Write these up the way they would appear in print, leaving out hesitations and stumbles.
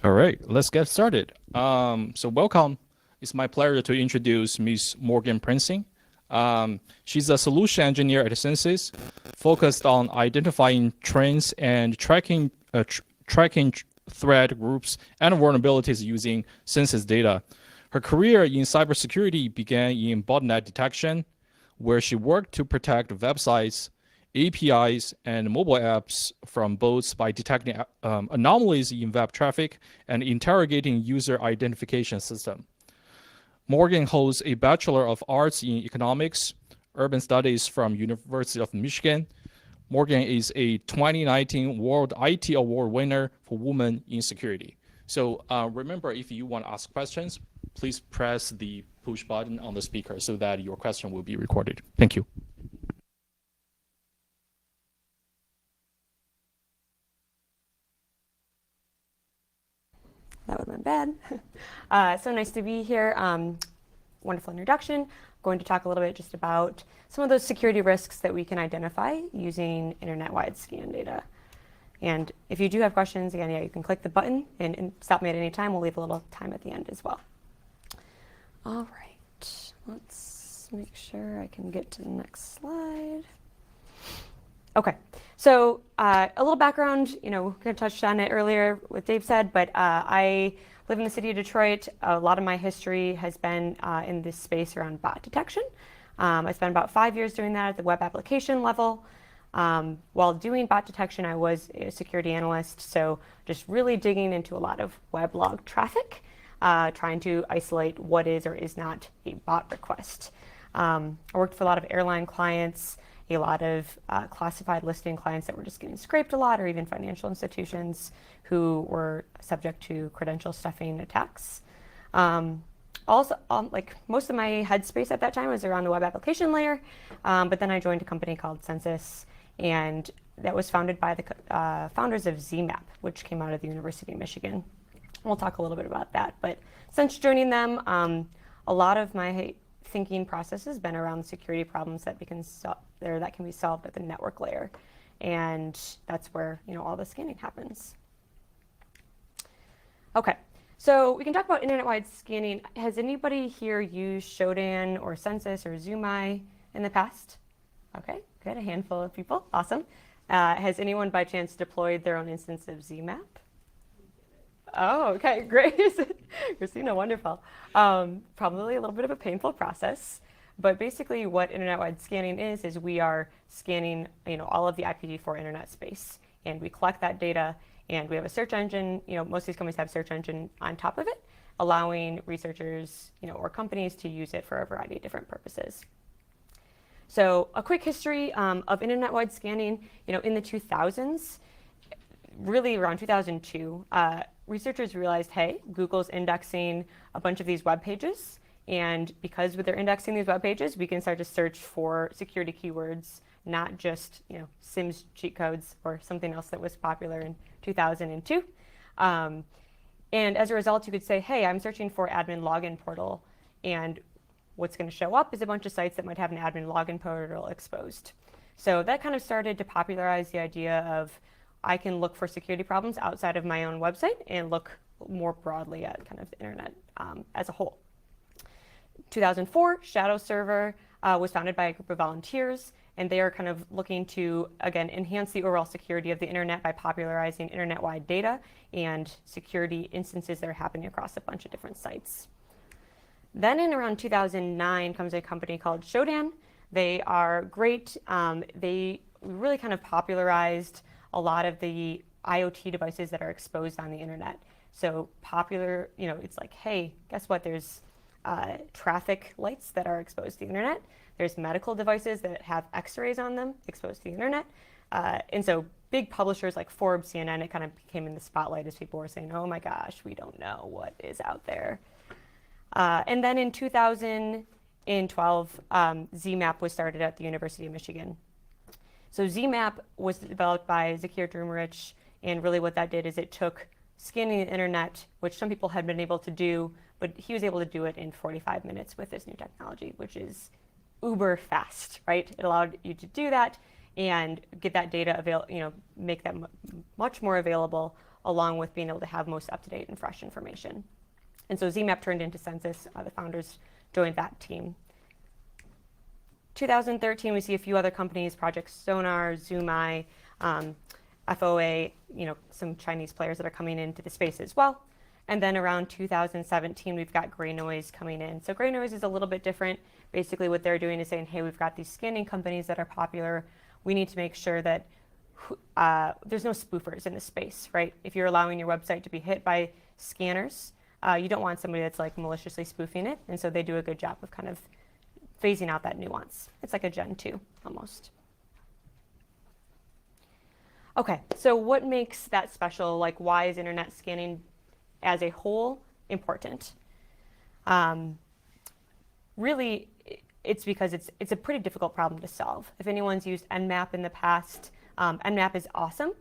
All right, let's get started. So welcome. It's my pleasure to introduce Ms. Morgan Prinzing. She's a solution engineer at Census, focused on identifying trends and tracking threat groups and vulnerabilities using Census data. Her career in cybersecurity began in botnet detection, where she worked to protect websites, APIs, and mobile apps from bots by detecting anomalies in web traffic and interrogating user identification system. Morgan holds a Bachelor of Arts in Economics, Urban Studies from University of Michigan. Morgan is a 2019 World IT Award winner for Women in Security. So remember, if you want to ask questions, please press the push button on the speaker so that your question will be recorded. Thank you. That would have been bad. So nice to be here. Wonderful introduction. I'm going to talk a little bit just about some of those security risks that we can identify using internet-wide scan data. And if you do have questions, again, yeah, you can click the button and stop me at any time. We'll leave a little time at the end as well. All right, let's make sure I can get to the next slide. Okay, so a little background, we kind of touched on it earlier, what Dave said, but I live in the city of Detroit. A lot of my history has been in this space around bot detection. I spent about 5 years doing that at the web application level. While doing bot detection, I was a security analyst, so just really digging into a lot of weblog traffic, trying to isolate what is or is not a bot request. I worked for a lot of airline clients, a lot of classified listing clients that were just getting scraped a lot, or even financial institutions who were subject to credential stuffing attacks. Also, like most of my headspace at that time was around the web application layer, but then I joined a company called Census, and that was founded by the founders of ZMAP, which came out of the University of Michigan. We'll talk a little bit about that, but since joining them, a lot of my thinking process has been around security problems that can be solved at the network layer, and that's where all the scanning happens. Okay, so we can talk about internet-wide scanning. Has anybody here used Shodan or Census or ZoomEye in the past? Okay, good, a handful of people, awesome. Has anyone by chance deployed their own instance of ZMAP? Oh, okay, great. Christina, wonderful. Probably a little bit of a painful process, but basically what internet-wide scanning is we are scanning all of the IPv4 internet space, and we collect that data, and we have a search engine. Most of these companies have search engine on top of it, allowing researchers or companies to use it for a variety of different purposes. So a quick history of internet-wide scanning. In the 2000s, really around 2002, researchers realized, hey, Google's indexing a bunch of these web pages, and because they're indexing these web pages, we can start to search for security keywords, not just Sims cheat codes or something else that was popular in 2002. And as a result, you could say, hey, I'm searching for admin login portal, and what's going to show up is a bunch of sites that might have an admin login portal exposed. So that kind of started to popularize the idea of I can look for security problems outside of my own website and look more broadly at kind of the internet as a whole. 2004, Shadow Server was founded by a group of volunteers, and they are kind of looking to, again, enhance the overall security of the internet by popularizing internet-wide data and security instances that are happening across a bunch of different sites. Then in around 2009 comes a company called Shodan. They are great. They really kind of popularized a lot of the IoT devices that are exposed on the internet. So popular, it's like, hey, guess what? There's traffic lights that are exposed to the internet. There's medical devices that have x-rays on them exposed to the internet. And so big publishers like Forbes, CNN, it kind of became in the spotlight as people were saying, oh my gosh, we don't know what is out there. And then in 2012, ZMAP was started at the University of Michigan. So ZMAP was developed by Zakir Drumrich, and really what that did is it took scanning the internet, which some people had been able to do, but he was able to do it in 45 minutes with this new technology, which is uber fast, right? It allowed you to do that and get that data available, make that much more available along with being able to have most up-to-date and fresh information. And so ZMAP turned into Census. The founders joined that team. 2013, we see a few other companies, Project Sonar, Zoomai, FOA, some Chinese players that are coming into the space as well. And then around 2017, we've got Gray Noise coming in. So Gray Noise is a little bit different. Basically, what they're doing is saying, hey, we've got these scanning companies that are popular. We need to make sure that there's no spoofers in the space, right? If you're allowing your website to be hit by scanners, you don't want somebody that's like maliciously spoofing it. And so they do a good job of kind of phasing out that nuance. It's like a Gen 2 almost. Okay, so what makes that special? Like, why is internet scanning as a whole important? Really, it's because it's a pretty difficult problem to solve. If anyone's used Nmap in the past, Nmap is awesome,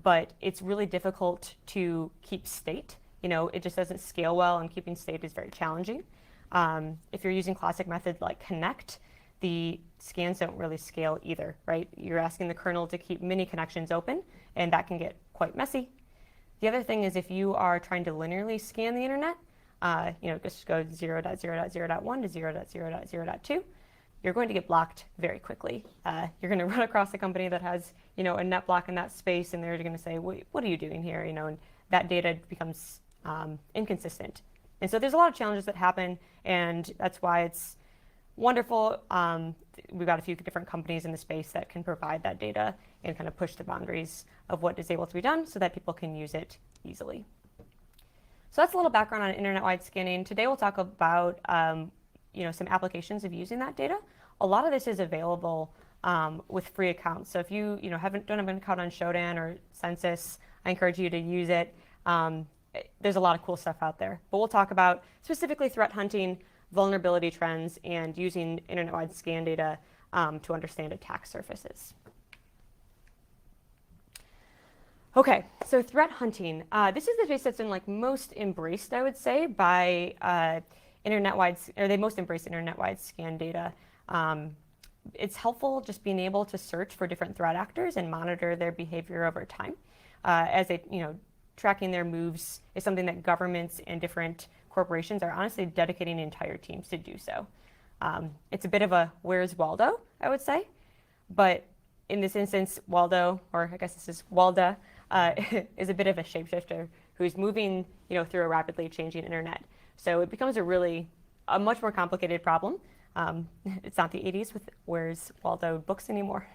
but it's really difficult to keep state. It just doesn't scale well, and keeping state is very challenging. If you're using classic methods like connect, the scans don't really scale either, right? You're asking the kernel to keep many connections open, and that can get quite messy. The other thing is if you are trying to linearly scan the internet, just go 0.0.0.1 to 0.0.0.2, you're going to get blocked very quickly. You're going to run across a company that has, a net block in that space, and they're going to say, wait, what are you doing here? And that data becomes inconsistent. And so there's a lot of challenges that happen, and that's why it's wonderful. We've got a few different companies in the space that can provide that data and kind of push the boundaries of what is able to be done so that people can use it easily. So that's a little background on internet-wide scanning. Today we'll talk about some applications of using that data. A lot of this is available with free accounts. So if you don't have an account on Shodan or Census, I encourage you to use it. There's a lot of cool stuff out there. But we'll talk about specifically threat hunting, vulnerability trends, and using internet-wide scan data to understand attack surfaces. Okay, so threat hunting. This is the space that's been most embraced, I would say, by they most embrace internet-wide scan data. It's helpful just being able to search for different threat actors and monitor their behavior over time. As they, tracking their moves is something that governments and different corporations are honestly dedicating entire teams to do so. It's a bit of a where's Waldo, I would say. But in this instance, Waldo, or I guess this is Walda, is a bit of a shapeshifter who's moving through a rapidly changing internet. So it becomes a much more complicated problem. It's not the 80s with Where's Waldo books anymore.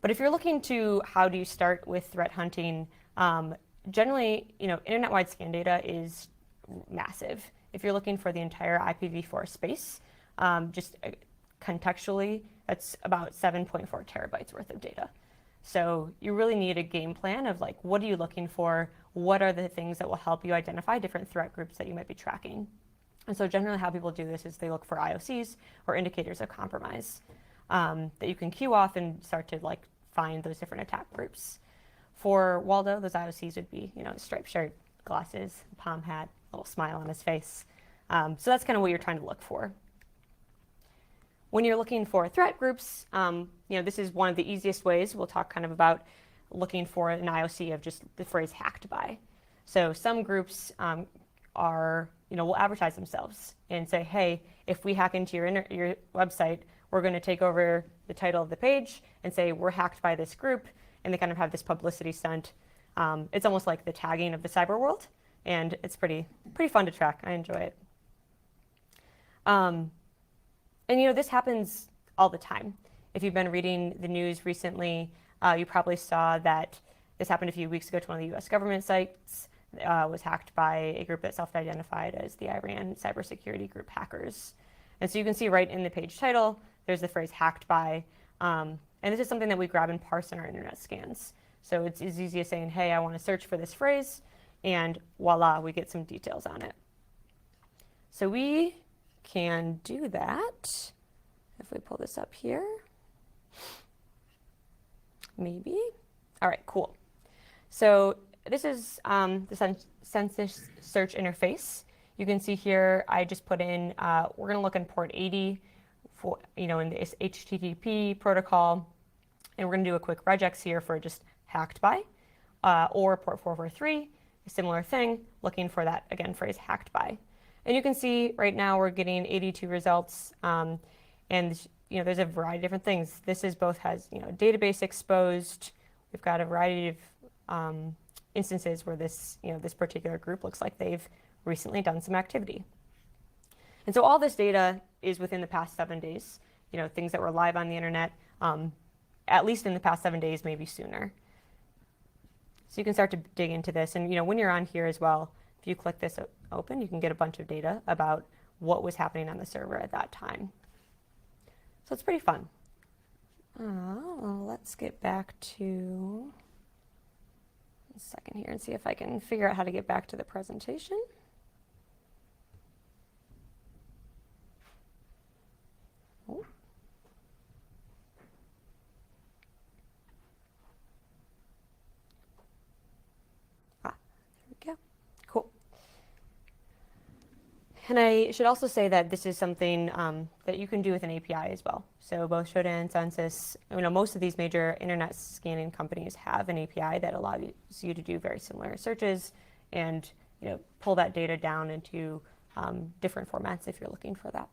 But if you're looking to how do you start with threat hunting, generally, internet-wide scan data is massive. If you're looking for the entire IPv4 space, just contextually, that's about 7.4 terabytes worth of data. So you really need a game plan of what are you looking for? What are the things that will help you identify different threat groups that you might be tracking? And so generally how people do this is they look for IOCs or indicators of compromise that you can queue off and start to find those different attack groups. For Waldo, those IOCs would be, striped shirt, glasses, palm hat, a little smile on his face. So that's kind of what you're trying to look for. When you're looking for threat groups, this is one of the easiest ways. We'll talk kind of about looking for an IOC of just the phrase hacked by. So some groups will advertise themselves and say, hey, if we hack into your website, we're going to take over the title of the page and say we're hacked by this group, and they kind of have this publicity stunt. It's almost like the tagging of the cyber world, and it's pretty fun to track. I enjoy it. And this happens all the time. If you've been reading the news recently, you probably saw that this happened a few weeks ago to one of the US government sites. Was hacked by a group that self-identified as the Iran cybersecurity group hackers. And so you can see right in the page title, there's the phrase hacked by. And this is something that we grab and parse in our internet scans. So it's as easy as saying, hey, I want to search for this phrase, and voila, we get some details on it. So we can do that if we pull this up here. Maybe. All right, cool. So this is the Census search interface. You can see here, I just put in, we're going to look in port 80 for, in this HTTP protocol, and we're going to do a quick regex here for just hacked by. or port 443, a similar thing, looking for that, again, phrase hacked by. And you can see right now we're getting 82 results, and there's a variety of different things. This is both has database exposed. We've got a variety of instances where this this particular group looks like they've recently done some activity. And so all this data is within the past 7 days. Things that were live on the internet, at least in the past 7 days, maybe sooner. So you can start to dig into this, and when you're on here as well, if you click this open, you can get a bunch of data about what was happening on the server at that time. So it's pretty fun. Let's get back to a second here and see if I can figure out how to get back to the presentation. Oh. There we go. Cool. And I should also say that this is something that you can do with an API as well. So both Shodan, Census, most of these major internet scanning companies have an API that allows you to do very similar searches and pull that data down into different formats if you're looking for that.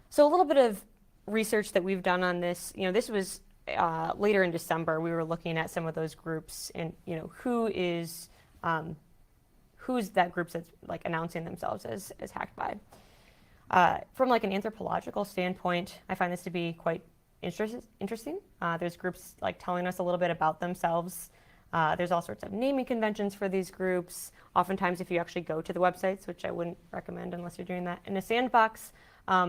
So a little bit of research that we've done on this, this was later in December. We were looking at some of those groups and who's that group that's like announcing themselves as hacked by. From like an anthropological standpoint, I find this to be quite interesting. There's groups like telling us a little bit about themselves. There's all sorts of naming conventions for these groups. Oftentimes, if you actually go to the websites, which I wouldn't recommend unless you're doing that in a sandbox,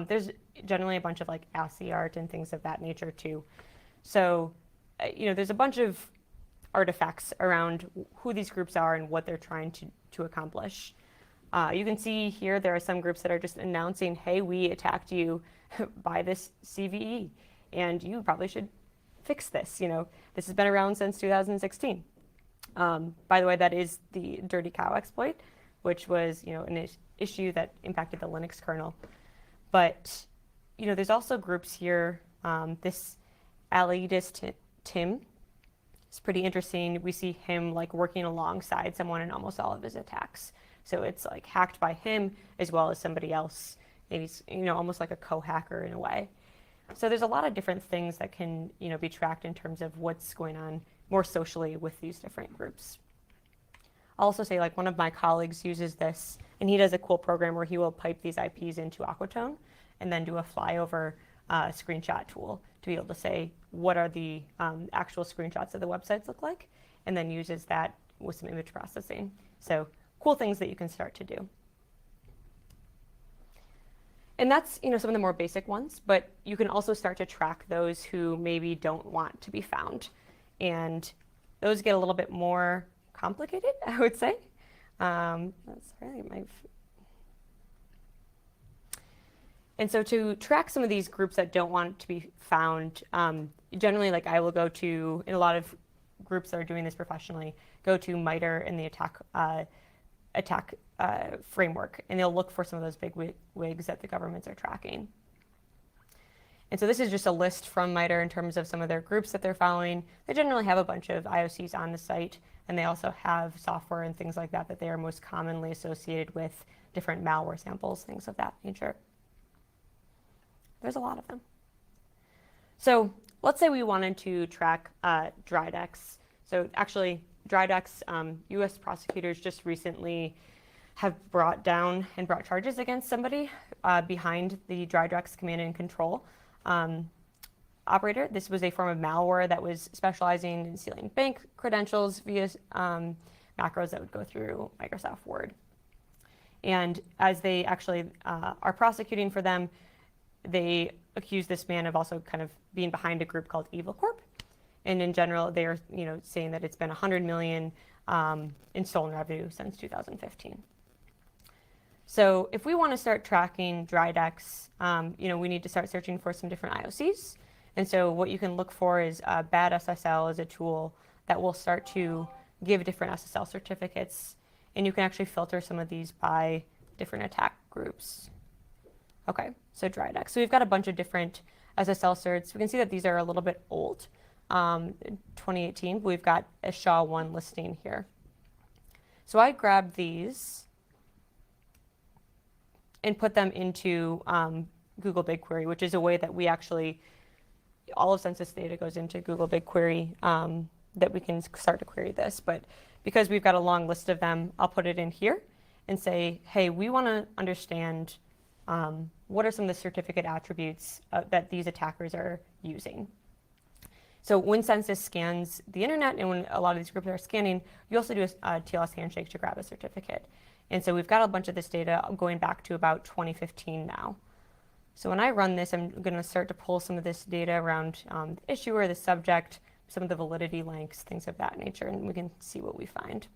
there's generally a bunch of like ASCII art and things of that nature too. So, there's a bunch of artifacts around who these groups are and what they're trying to accomplish. You can see here there are some groups that are just announcing, hey, we attacked you by this CVE, and you probably should fix this. This has been around since 2016. By the way, that is the dirty cow exploit, which was an issue that impacted the Linux kernel. But there's also groups here. This Alidas Tim. It's pretty interesting. We see him like working alongside someone in almost all of his attacks. So it's like hacked by him as well as somebody else. Maybe he's almost like a co-hacker in a way. So there's a lot of different things that can be tracked in terms of what's going on more socially with these different groups. I'll also say like one of my colleagues uses this, and he does a cool program where he will pipe these IPs into Aquatone and then do a flyover screenshot tool to be able to say what are the actual screenshots of the websites look like, and then uses that with some image processing. So cool things that you can start to do. And that's some of the more basic ones, but you can also start to track those who maybe don't want to be found. And those get a little bit more complicated, I would say. That's really And so to track some of these groups that don't want to be found, generally, like I will go to, in a lot of groups that are doing this professionally, go to MITRE and the attack framework, and they'll look for some of those big wigs that the governments are tracking. And so this is just a list from MITRE in terms of some of their groups that they're following. They generally have a bunch of IOCs on the site, and they also have software and things like that that they are most commonly associated with, different malware samples, things of that nature. There's a lot of them. So let's say we wanted to track DRIDEX. So actually, DRIDEX, US prosecutors just recently have brought down and brought charges against somebody behind the DRIDEX command and control operator. This was a form of malware that was specializing in stealing bank credentials via macros that would go through Microsoft Word. And as they actually are prosecuting for them, they accuse this man of also kind of being behind a group called Evil Corp. And in general, they are saying that it's been 100 million in stolen revenue since 2015. So if we want to start tracking DRIDEX, we need to start searching for some different IOCs. And so what you can look for is bad SSL is a tool that will start to give different SSL certificates. And you can actually filter some of these by different attack groups. Okay, so DRIDEX. So we've got a bunch of different SSL certs. We can see that these are a little bit old. 2018. We've got a SHA-1 listing here. So I grabbed these and put them into Google BigQuery, which is a way that we actually, all of census data goes into Google BigQuery, that we can start to query this. But because we've got a long list of them, I'll put it in here and say, hey, we want to understand what are some of the certificate attributes that these attackers are using. So when census scans the internet and when a lot of these groups are scanning, you also do a TLS handshake to grab a certificate. And so we've got a bunch of this data going back to about 2015 now. So when I run this, I'm going to start to pull some of this data around the issuer, the subject, some of the validity lengths, things of that nature, and we can see what we find.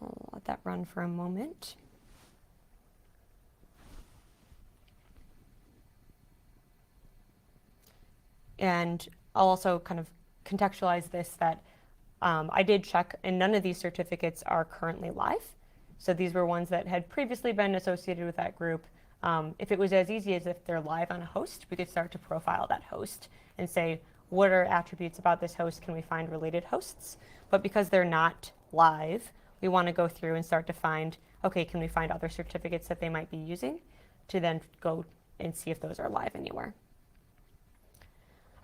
I'll let that run for a moment. And I'll also kind of contextualize this that I did check, and none of these certificates are currently live. So these were ones that had previously been associated with that group. If it was as easy as if they're live on a host, we could start to profile that host and say, what are attributes about this host? Can we find related hosts? But because they're not live, we want to go through and start to find, okay, can we find other certificates that they might be using to then go and see if those are live anywhere.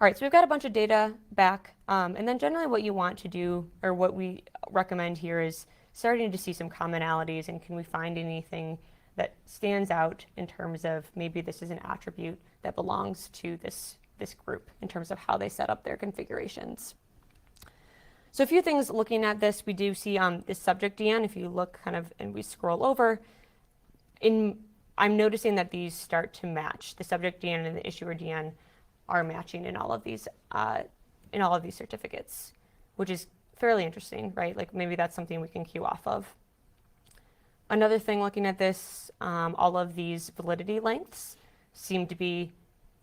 All right, so we've got a bunch of data back, and then generally what you want to do, or what we recommend here, is starting to see some commonalities, and can we find anything that stands out in terms of maybe this is an attribute that belongs to this group in terms of how they set up their configurations. So a few things looking at this, we do see this subject DN. If you look kind of and we scroll over, I'm noticing that these start to match. The subject DN and the issuer DN are matching in all of these certificates, which is fairly interesting, right? Like maybe that's something we can queue off of. Another thing looking at this, all of these validity lengths seem to be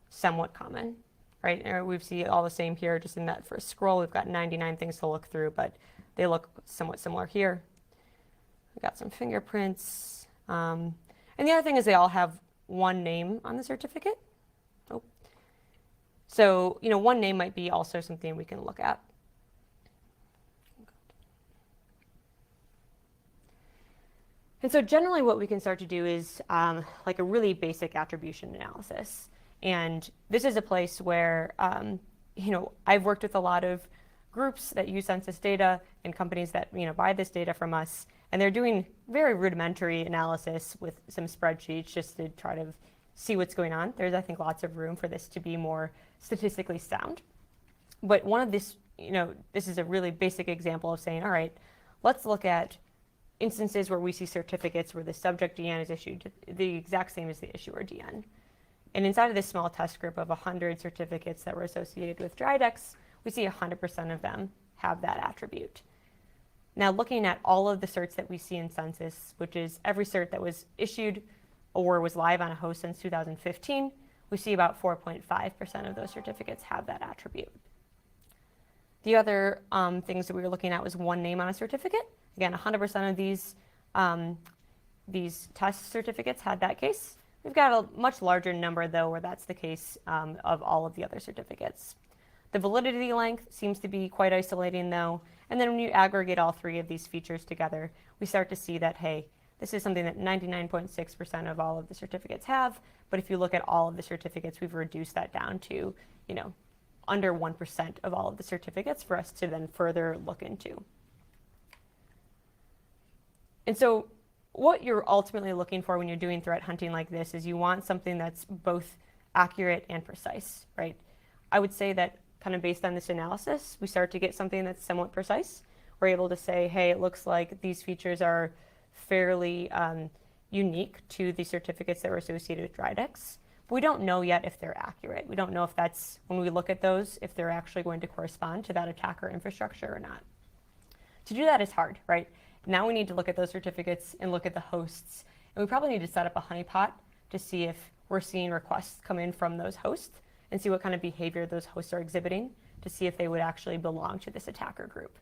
somewhat common, right? We see all the same here, just in that first scroll. We've got 99 things to look through, but they look somewhat similar here. We've got some fingerprints. And the other thing is they all have one name on the certificate. Oh. So, one name might be also something we can look at. And so generally what we can start to do is like a really basic attribution analysis. And this is a place where, I've worked with a lot of groups that use census data and companies that, buy this data from us. And they're doing very rudimentary analysis with some spreadsheets just to try to see what's going on. There's, I think, lots of room for this to be more statistically sound. But one of this, this is a really basic example of saying, all right, let's look at instances where we see certificates where the subject DN is issued the exact same as the issuer DN. And inside of this small test group of 100 certificates that were associated with Dridex, we see 100% of them have that attribute. Now, looking at all of the certs that we see in census, which is every cert that was issued or was live on a host since 2015, we see about 4.5% of those certificates have that attribute. The other things that we were looking at was one name on a certificate. Again, 100% of these test certificates had that case. We've got a much larger number, though, where that's the case of all of the other certificates. The validity length seems to be quite isolating, though. And then when you aggregate all three of these features together, we start to see that, hey, this is something that 99.6% of all of the certificates have. But if you look at all of the certificates, we've reduced that down to, under 1% of all of the certificates for us to then further look into. And so what you're ultimately looking for when you're doing threat hunting like this is you want something that's both accurate and precise, right? I would say that kind of based on this analysis, we start to get something that's somewhat precise. We're able to say, hey, it looks like these features are fairly unique to the certificates that were associated with Dridex. But we don't know yet if they're accurate. We don't know if that's, when we look at those, if they're actually going to correspond to that attacker infrastructure or not. To do that is hard, right? Now we need to look at those certificates and look at the hosts. And we probably need to set up a honeypot to see if we're seeing requests come in from those hosts and see what kind of behavior those hosts are exhibiting to see if they would actually belong to this attacker group.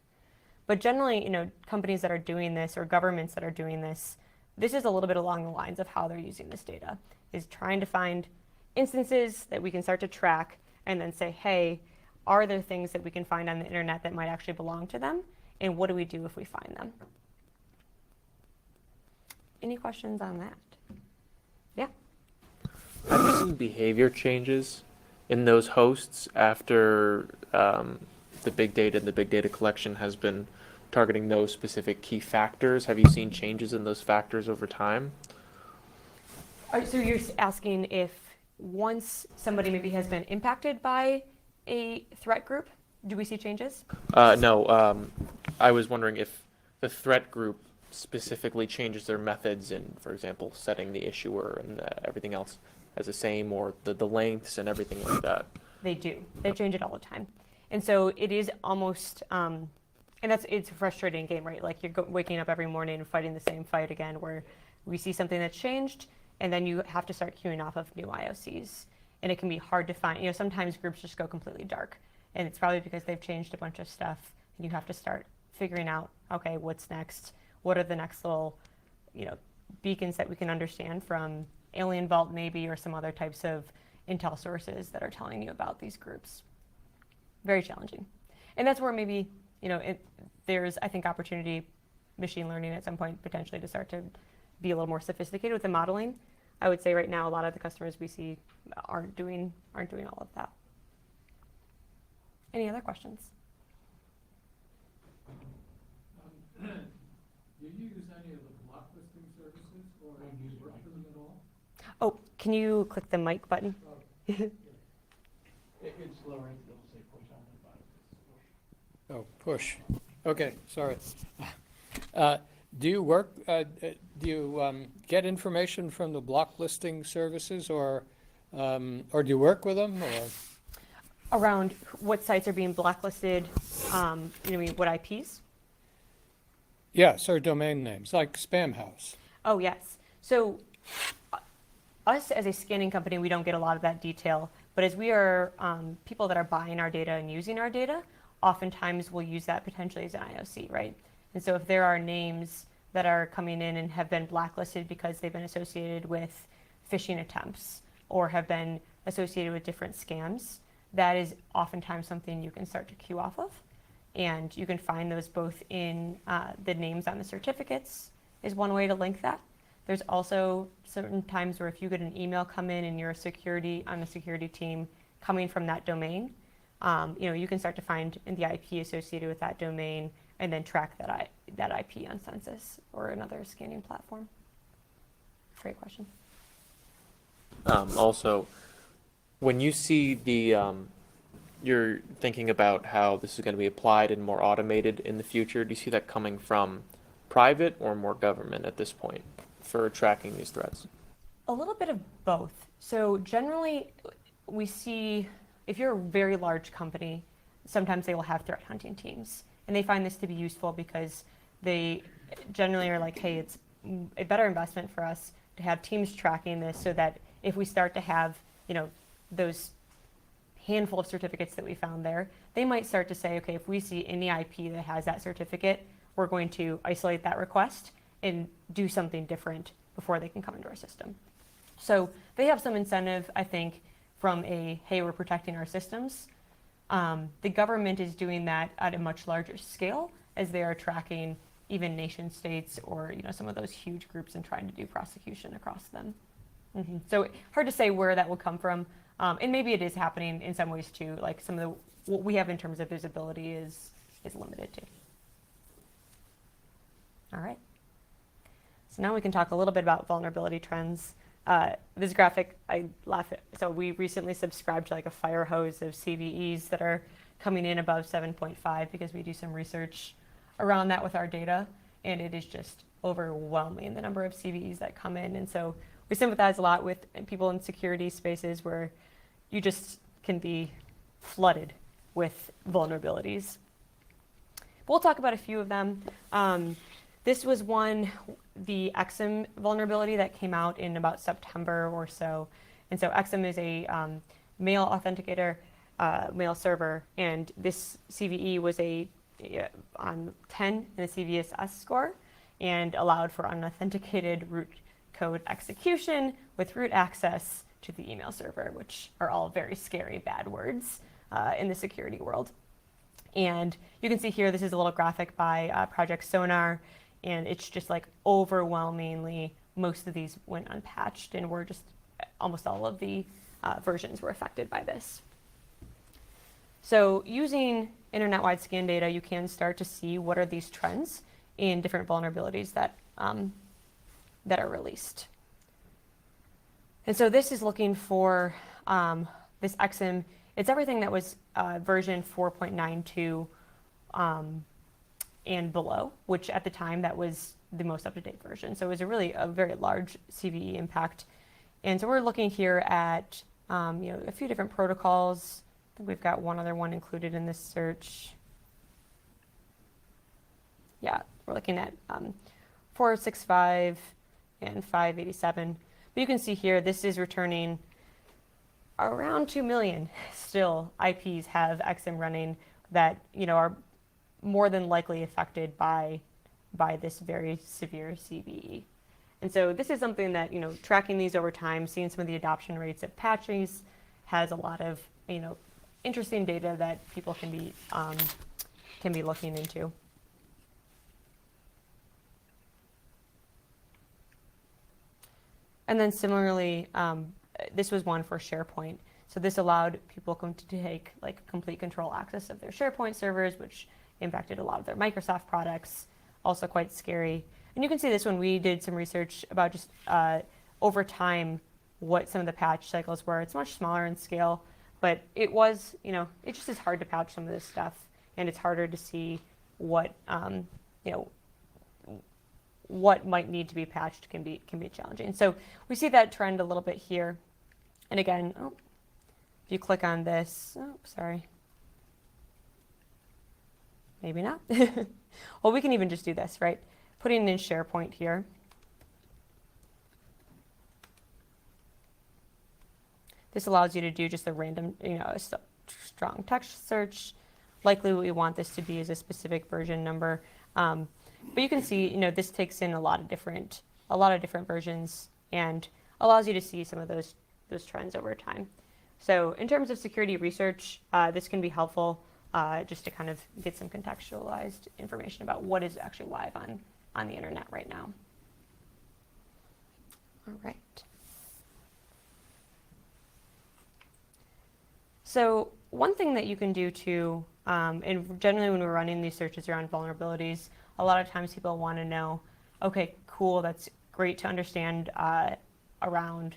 But generally, companies that are doing this or governments that are doing this, this is a little bit along the lines of how they're using this data, is trying to find instances that we can start to track and then say, hey, are there things that we can find on the internet that might actually belong to them? And what do we do if we find them? Any questions on that? Yeah? Have you seen behavior changes in those hosts after the big data and the big data collection has been targeting those specific key factors? Have you seen changes in those factors over time? So you're asking if once somebody maybe has been impacted by a threat group, do we see changes? No, I was wondering if the threat group specifically changes their methods in, for example, setting the issuer and everything else as the same, or the lengths and everything like that. They do. They change it all the time. And so it is almost, and it's a frustrating game, right? Like you're waking up every morning and fighting the same fight again, where we see something that's changed, and then you have to start queuing off of new IOCs. And it can be hard to find. You know, sometimes groups just go completely dark, and it's probably because they've changed a bunch of stuff, and you have to start figuring out, okay, what's next? What are the next little, beacons that we can understand from Alien Vault maybe, or some other types of intel sources that are telling you about these groups? Very challenging. And that's where maybe, there's, I think, opportunity, machine learning at some point potentially to start to be a little more sophisticated with the modeling. I would say right now a lot of the customers we see aren't doing all of that. Any other questions? Do you use any of the blocklisting services, or do you work for them at all? Oh, can you click the mic button? It's lower, it'll say push on the bottom. Oh, push. Okay, sorry. Do you work, do you get information from the blocklisting services, or do you work with them, or? Around what sites are being blacklisted, what IPs? Yes, or domain names, like Spam House. Oh, yes. So us as a scanning company, we don't get a lot of that detail, but as we are people that are buying our data and using our data, oftentimes we'll use that potentially as an IOC, right? And so if there are names that are coming in and have been blacklisted because they've been associated with phishing attempts or have been associated with different scams, that is oftentimes something you can start to queue off of. And you can find those both in the names on the certificates is one way to link that. There's also certain times where if you get an email come in and you're on the security team coming from that domain, you can start to find the IP associated with that domain and then track that IP on Census or another scanning platform. Great question. Also, when you see you're thinking about how this is going to be applied and more automated in the future, do you see that coming from private or more government at this point for tracking these threats? A little bit of both. So generally, we see if you're a very large company, sometimes they will have threat hunting teams. And they find this to be useful because they generally are like, hey, it's a better investment for us to have teams tracking this so that if we start to have, those handful of certificates that we found there, they might start to say, okay, if we see any IP that has that certificate, we're going to isolate that request and do something different before they can come into our system. So they have some incentive, I think, from hey, we're protecting our systems. The government is doing that at a much larger scale as they are tracking even nation states or some of those huge groups and trying to do prosecution across them. So hard to say where that will come from. And maybe it is happening in some ways too, like some of what we have in terms of visibility is limited too. All right. So now we can talk a little bit about vulnerability trends. This graphic, I laugh at. So we recently subscribed to like a fire hose of CVEs that are coming in above 7.5 because we do some research around that with our data, and it is just overwhelming the number of CVEs that come in. And so we sympathize a lot with people in security spaces where you just can be flooded with vulnerabilities. We'll talk about a few of them. This was one, the XM vulnerability that came out in about September or so. And so XM is a mail authenticator, mail server, and this CVE was on 10 in the CVSS score and allowed for unauthenticated root code execution with root access to the email server, which are all very scary bad words. in the security world. And you can see here, this is a little graphic by Project Sonar, and it's just like overwhelmingly, most of these went unpatched, and we're just, almost all of the versions were affected by this. So using internet-wide scan data, you can start to see what are these trends in different vulnerabilities that are released. And so this is looking for this XM. It's everything that was version 4.92 and below, which at the time that was the most up-to-date version. So it was a very large CVE impact. And so we're looking here at a few different protocols. I think we've got one other one included in this search. Yeah, we're looking at 465 and 587. But you can see here, this is returning around 2 million still IPs have XM running that are more than likely affected by this very severe CVE. And so this is something that, tracking these over time, seeing some of the adoption rates of patches has a lot of, interesting data that people can be looking into. And then similarly, this was one for SharePoint. So this allowed people to take complete control access of their SharePoint servers, which impacted a lot of their Microsoft products. Also quite scary. And you can see this when we did some research about just over time what some of the patch cycles were. It's much smaller in scale, but it was, it just is hard to patch some of this stuff, and it's harder to see what, what might need to be patched can be challenging. So we see that trend a little bit here. And again, if you click on this, sorry. Maybe not. Well, we can even just do this, right? Putting in SharePoint here. This allows you to do just a random, a strong text search. Likely what we want this to be is a specific version number. But you can see, this takes in a lot of different versions and allows you to see some of those trends over time. So in terms of security research, this can be helpful just to kind of get some contextualized information about what is actually live on the internet right now. All right. So one thing that you can do too, and generally when we're running these searches around vulnerabilities, a lot of times people want to know, okay, cool, that's great to understand around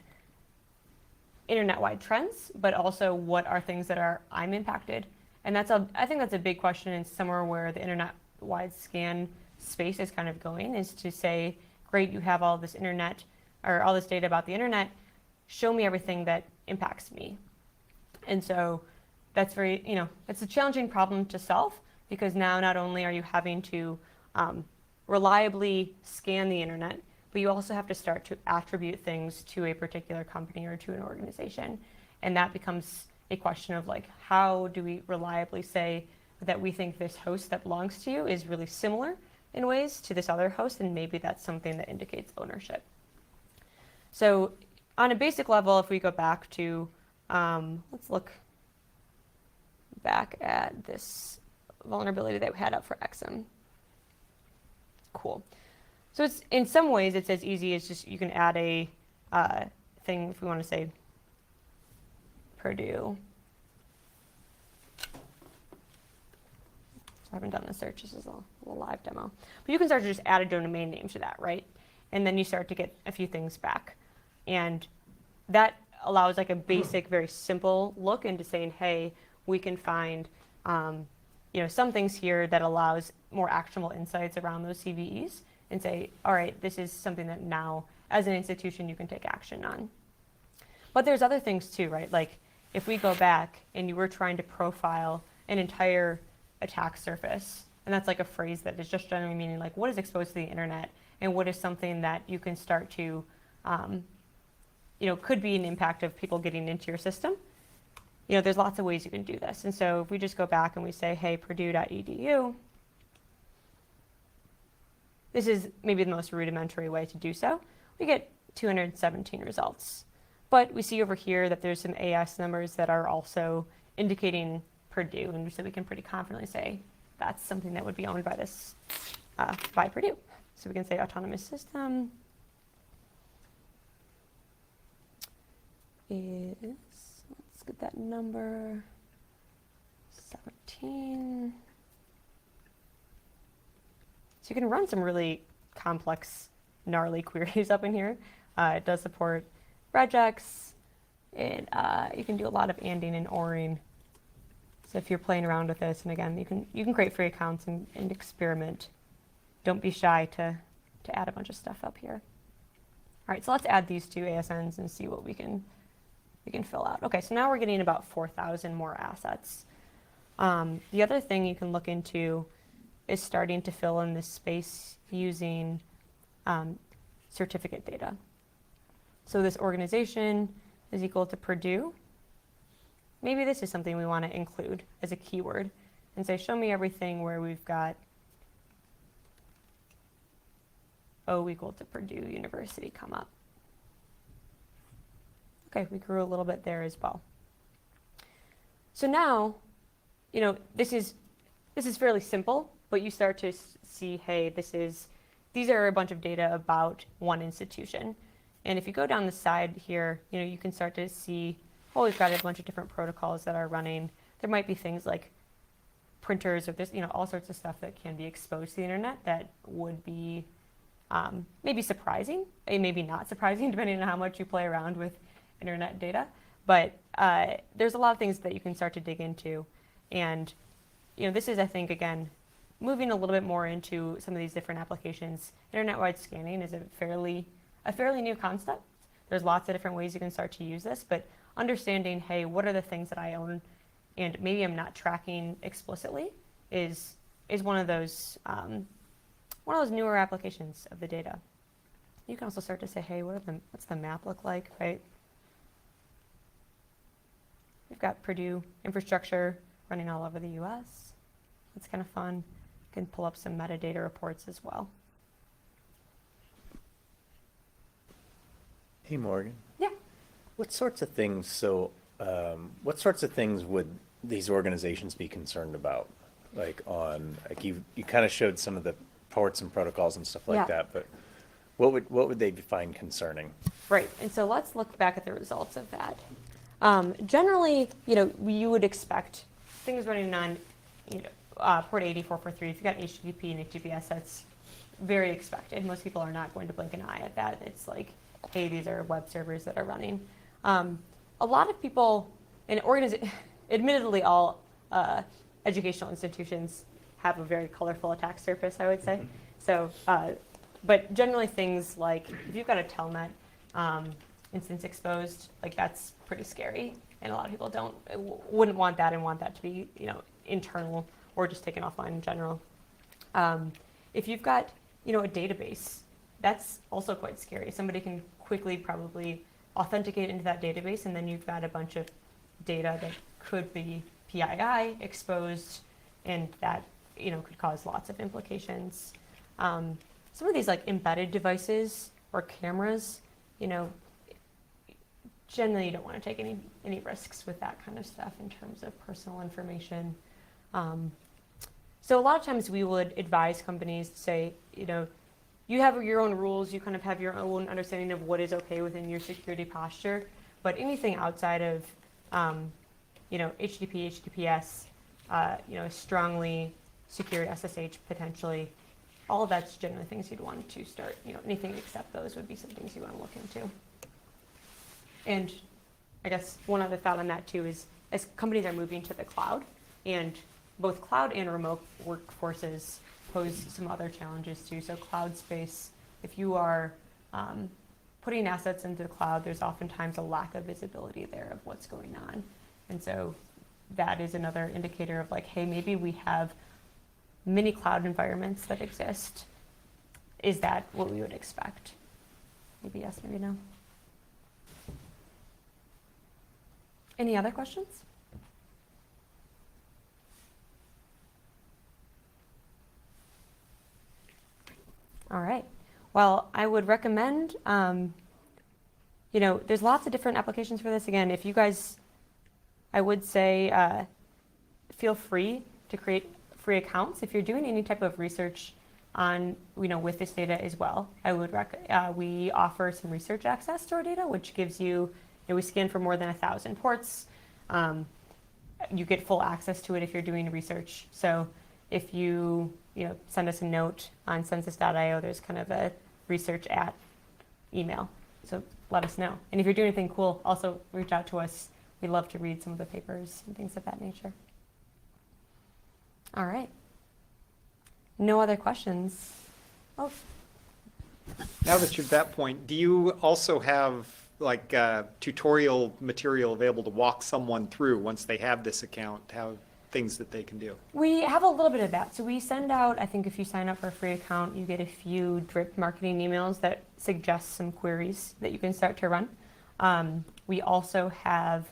internet-wide trends, but also what are things that I'm impacted. And I think that's a big question, and somewhere where the internet-wide scan space is kind of going, is to say, great, you have all this internet, or all this data about the internet, show me everything that impacts me. And so that's it's a challenging problem to solve, because now not only are you having to reliably scan the internet, but you also have to start to attribute things to a particular company or to an organization. And that becomes a question of how do we reliably say that we think this host that belongs to you is really similar in ways to this other host, and maybe that's something that indicates ownership. So on a basic level, if we go back to, let's look back at this vulnerability that we had up for XM. Cool. So it's, in some ways, it's as easy as just you can add a thing, if we want to say Purdue. So I haven't done the search. This is a little live demo. But you can start to just add a domain name to that, right? And then you start to get a few things back. And that allows a basic, very simple look into saying, hey, we can find some things here that allows more actionable insights around those CVEs, and say, all right, this is something that now, as an institution, you can take action on. But there's other things too, right? If we go back and you were trying to profile an entire attack surface, and that's a phrase that is just generally meaning what is exposed to the internet, and what is something that you can start to, could be an impact of people getting into your system. There's lots of ways you can do this. And so if we just go back and we say, hey, purdue.edu, this is maybe the most rudimentary way to do so. We get 217 results. But we see over here that there's some AS numbers that are also indicating Purdue, and so we can pretty confidently say that's something that would be owned by this, by Purdue. So we can say autonomous system is, let's get that number, 17. So you can run some really complex, gnarly queries up in here. It does support regex. You can do a lot of anding and oring. So if you're playing around with this, and again, you can create free accounts and experiment. Don't be shy to add a bunch of stuff up here. All right, so let's add these two ASNs and see what we can fill out. Okay, so now we're getting about 4,000 more assets. The other thing you can look into is starting to fill in this space using certificate data. So this organization is equal to Purdue. Maybe this is something we want to include as a keyword and say, show me everything where we've got O equal to Purdue University come up. Okay, we grew a little bit there as well. So now, you know, this is fairly simple, but you start to see, hey, these are a bunch of data about one institution. And if you go down the side here, you know, you can start to see, oh, we've got a bunch of different protocols that are running. There might be things like printers or this, you know, all sorts of stuff that can be exposed to the internet that would be maybe surprising, and maybe not surprising, depending on how much you play around with internet data. But there's a lot of things that you can start to dig into. And, you know, this is, I think, again, moving a little bit more into some of these different applications. Internet-wide scanning is a fairly new concept. There's lots of different ways you can start to use this, but understanding, hey, what are the things that I own and maybe I'm not tracking explicitly is one of those newer applications of the data. You can also start to say, hey, what's the map look like, right? We've got Purdue infrastructure running all over the US. That's kind of fun. You can pull up some metadata reports as well. Hey, Morgan. Yeah. What sorts of things would these organizations be concerned about? Like you kind of showed some of the ports and protocols and stuff like Yeah. that, but what would they find concerning? Right, and so let's look back at the results of that. Generally, you know, you would expect things running on, you know, port 8443. If you've got HTTP and HTTPS, that's very expected. Most people are not going to blink an eye at that. It's like, hey, these are web servers that are running. A lot of people, and admittedly, all educational institutions have a very colorful attack surface, I would say. So, but generally things like, if you've got a telnet instance exposed, like that's pretty scary. And a lot of people wouldn't want that and want that to be, you know, internal or just taken offline in general. If you've got, you know, a database, that's also quite scary. Somebody can quickly probably authenticate into that database, and then you've got a bunch of data that could be PII exposed, and that, you know, could cause lots of implications. Some of these like embedded devices or cameras, you know, generally you don't want to take any risks with that kind of stuff in terms of personal information. So a lot of times we would advise companies to say, you know, you have your own rules, you kind of have your own understanding of what is okay within your security posture, but anything outside of, you know, HTTP, HTTPS, you know, strongly secured SSH potentially, all of that's generally things you'd want to start, you know, anything except those would be some things you want to look into. And I guess one other thought on that too is, as companies are moving to the cloud, and both cloud and remote workforces pose some other challenges too. So cloud space, if you are putting assets into the cloud, there's oftentimes a lack of visibility there of what's going on. And so that is another indicator of like, hey, maybe we have many cloud environments that exist. Is that what we would expect? Maybe yes, maybe no. Any other questions? All right. Well, I would recommend, you know, there's lots of different applications for this. Again, if you guys I would say feel free to create free accounts if you're doing any type of research on, with this data as well. I would we offer some research access to our data, which gives you, we scan for more than 1,000 ports. You get full access to it if you're doing research. So if you, send us a note on census.io, there's kind of a research at email. So let us know. And if you're doing anything cool, also reach out to us. We love to read some of the papers and things of that nature. All right. No other questions? Oh, Now that you're at that point, do you also have like tutorial material available to walk someone through once they have this account, how things that they can do? we have a little bit of that. So we send out, I think if you sign up for a free account, you get a few drip marketing emails that suggest some queries that you can start to run. We also have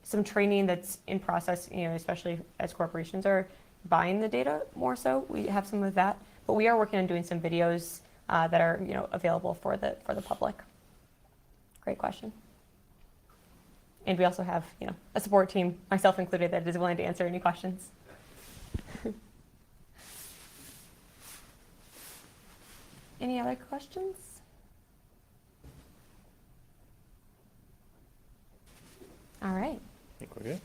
some training that's in process, especially as corporations are buying the data more so. We have some of that, but we are working on doing some videos that are available for the public. Great question. And we also have a support team, myself included, that is willing to answer any questions. Any other questions? All right. I think we're good.